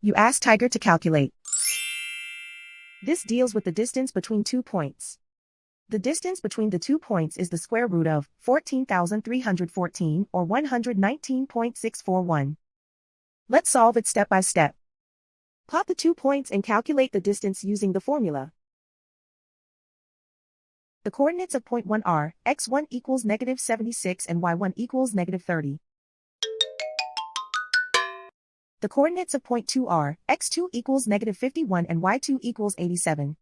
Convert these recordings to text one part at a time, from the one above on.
You ask Tiger to calculate. This deals with the distance between 2 points. The distance between the 2 points is the square root of 14,314 or 119.641. Let's solve it step by step. Plot the 2 points and calculate the distance using the formula. The coordinates of point 1 are x1 equals -76 and y1 equals -30. The coordinates of point 2 are x2 equals -51 and y2 equals 87.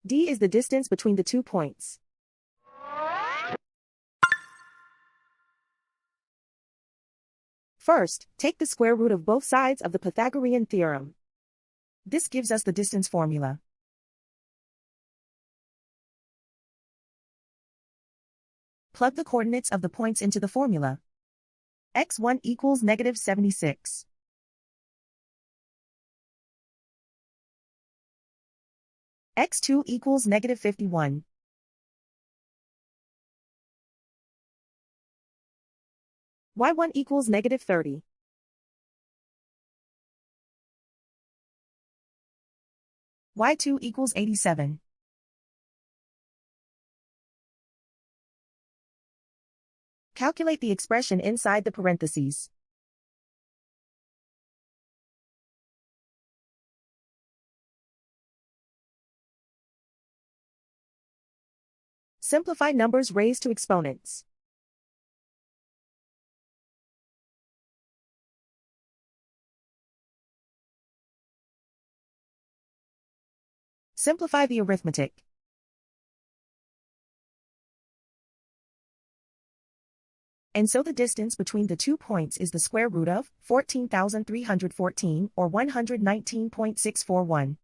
D is the distance between the 2 points. First, take the square root of both sides of the Pythagorean theorem. This gives us the distance formula. Plug the coordinates of the points into the formula. x1 equals -76. x2 equals -51. y1 equals -30. y2 equals 87. Calculate the expression inside the parentheses. Simplify numbers raised to exponents. Simplify the arithmetic. And so the distance between the 2 points is the square root of 14,314 or 119.641.